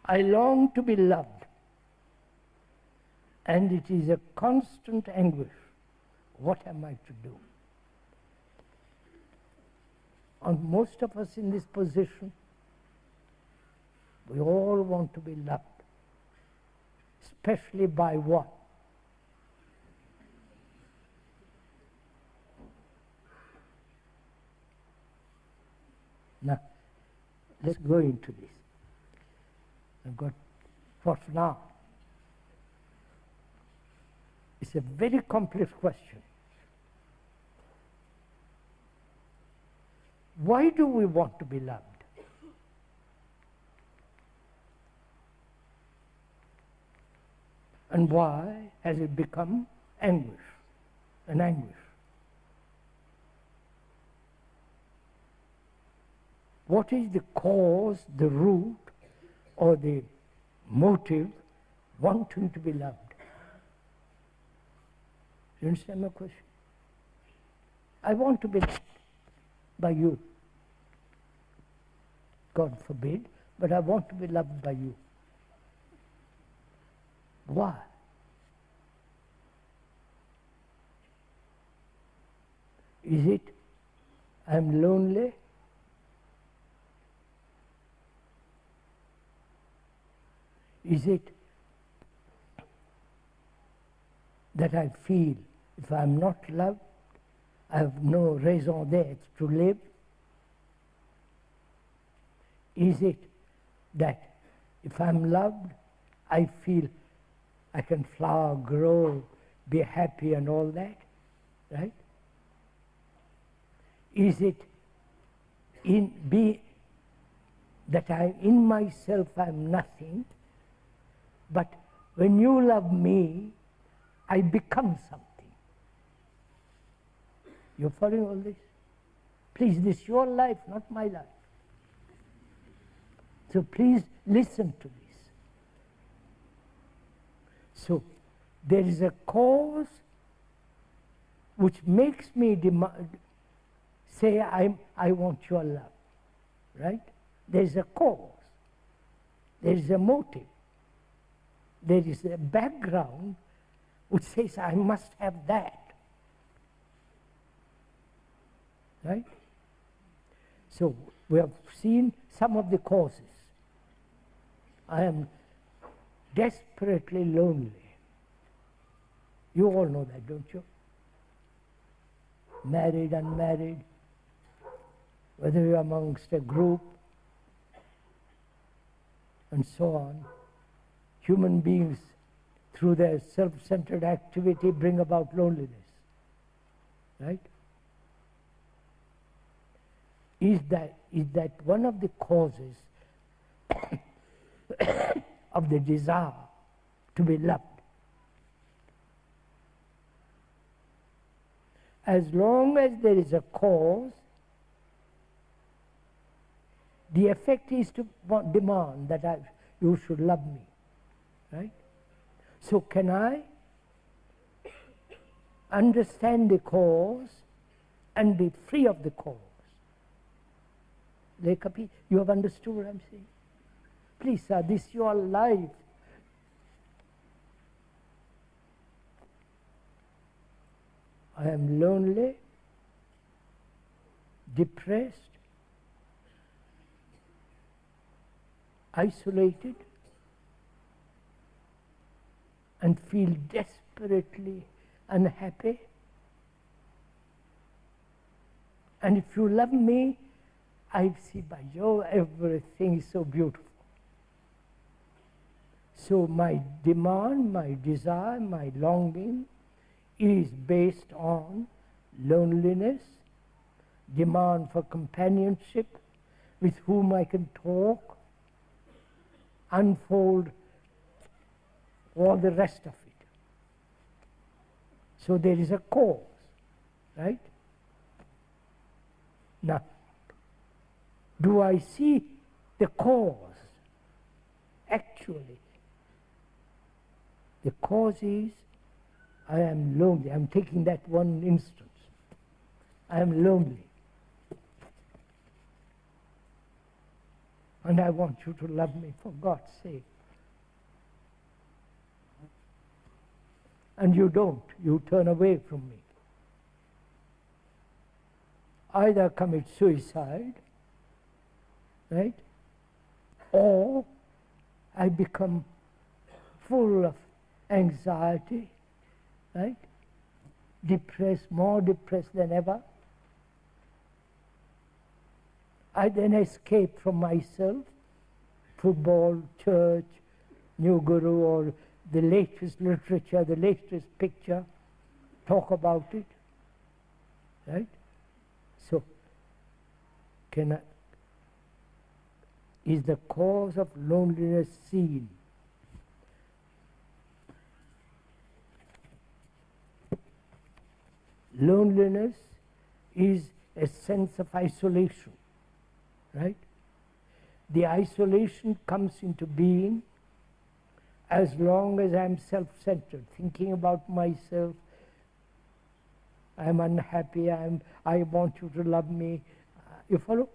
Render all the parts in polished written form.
I long to be loved, and it is a constant anguish. What am I to do? And most of us in this position, we all want to be loved, especially by what? Now, let's go into this. I've got for now. It's a very complex question. Why do we want to be loved? And why has it become anguish, an anguish? What is the cause, the root, or the motive wanting to be loved? You understand my question? I want to be loved by you. God forbid, but I want to be loved by you. Why? Is it I'm lonely? Is it that I feel if I'm not loved, I have no raison d'être to live? Is it that if I'm loved, I feel I can flower, grow, be happy and all that, right? Is it that in myself I'm nothing, but when you love me, I become something? You're following all this? Please, this is your life, not my life. So please listen to this. So there is a cause which makes me say I want your love, right? There is a cause. There is a motive. There is a background which says I must have that. Right? So we have seen some of the causes. I am desperately lonely. You all know that, don't you? Married, unmarried, whether you're amongst a group, and so on. Human beings, through their self-centered activity, bring about loneliness. Right? Is that one of the causes of the desire to be loved? As long as there is a cause, the effect is to demand that you should love me. Right? So can I understand the cause and be free of the cause? You have understood what I'm saying? Please, sir, this is your life. I am lonely, depressed, isolated, and feel desperately unhappy. And if you love me, I see by you everything is so beautiful. So my demand, my desire, my longing is based on loneliness, demand for companionship with whom I can talk, unfold all the rest of it. So there is a cause, right? Now, do I see the cause? Actually, the cause is I am lonely. I'm taking that one instance. I am lonely. and I want you to love me for God's sake. And you don't, you turn away from me. Either commit suicide, right? Or I become full of anxiety, right? Depressed, more depressed than ever. I then escape from myself, football, church, new guru, or the latest literature, the latest picture, talk about it, right? So, is the cause of loneliness seen? Loneliness is a sense of isolation, right? The isolation comes into being as long as I'm self-centered, thinking about myself. I'm unhappy, I want you to love me. You follow?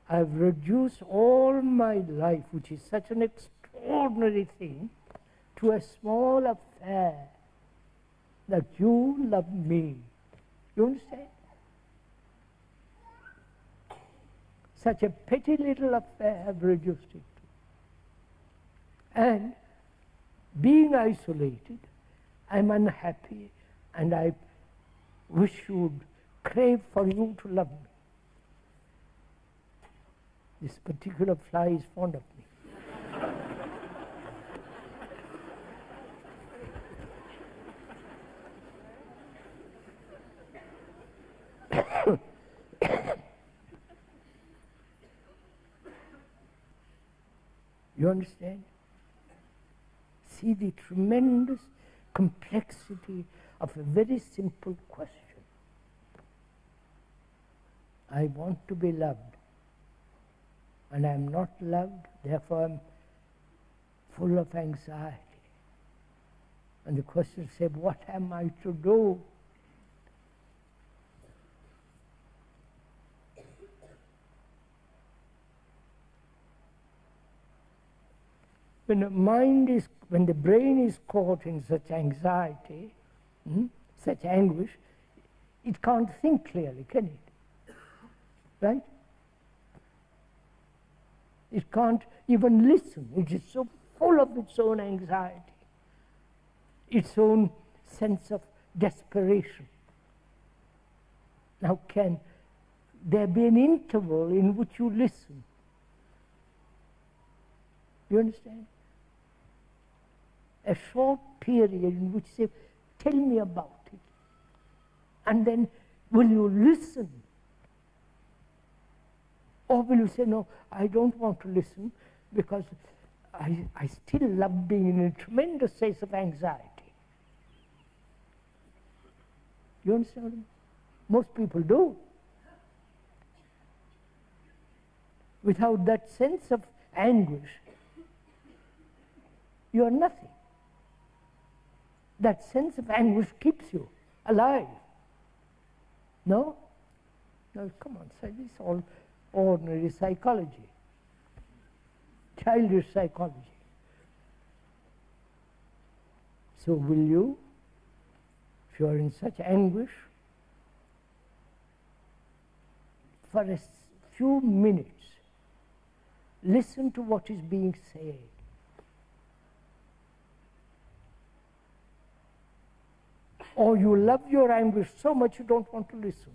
I've reduced all my life, which is such an extraordinary thing, to a small affair, that you love me. You understand? Such a petty little affair I've reduced it to. And being isolated, I'm unhappy, and I wish you'd crave for you to love me. This particular fly is fond of me. You understand? See the tremendous complexity of a very simple question. I want to be loved, and I'm not loved, therefore I'm full of anxiety. And the question said, what am I to do? When the brain is caught in such anxiety, such anguish, it can't think clearly, can it? Right? It can't even listen. It is so full of its own anxiety, its own sense of desperation. Now, can there be an interval in which you listen? You understand? A short period in which you say, tell me about it. And then, will you listen? Or will you say, no, I don't want to listen because I still love being in a tremendous sense of anxiety. You understand what I mean? Most people do. Without that sense of anguish, you are nothing. That sense of anguish keeps you alive. No? No, come on, say this is all ordinary psychology, childish psychology. So will you, if you are in such anguish, for a few minutes, listen to what is being said. Or you love your anguish so much you don't want to listen.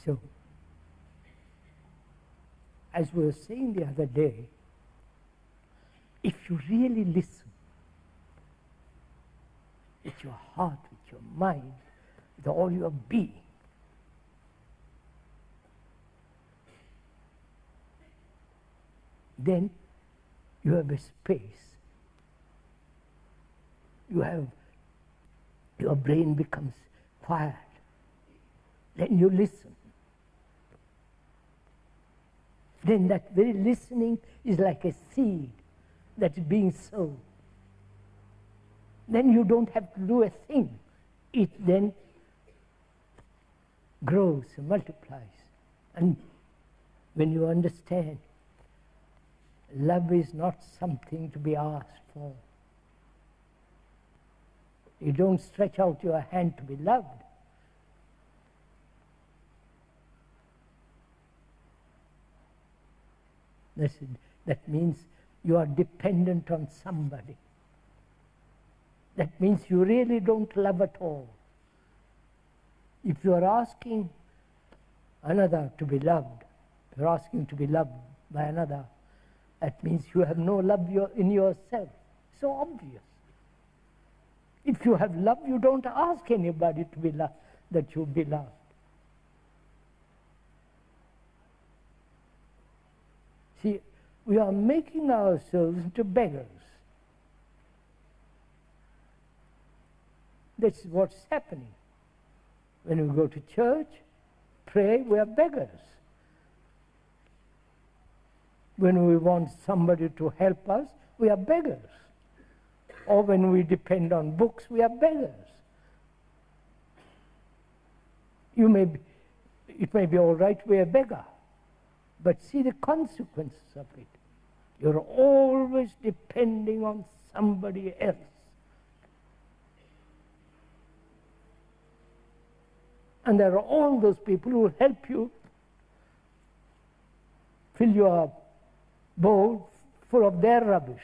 So, as we were saying the other day, if you really listen with your heart, with your mind, with all your being, then you have a space. Your brain becomes quiet. Then you listen. Then that very listening is like a seed that is being sown. Then you don't have to do a thing. It then grows and multiplies. And when you understand, love is not something to be asked for. You don't stretch out your hand to be loved. That means you are dependent on somebody. That means you really don't love at all. If you are asking another to be loved, if you're asking to be loved by another, that means you have no love in yourself. So obvious. If you have love, you don't ask anybody to be loved, that you be loved. See, we are making ourselves into beggars. That's what's happening. When we go to church, pray, we are beggars. When we want somebody to help us, we are beggars. Or when we depend on books, we are beggars. It may be all right to be a beggar, but see the consequences of it. You're always depending on somebody else. And there are all those people who help you fill your bowl full of their rubbish.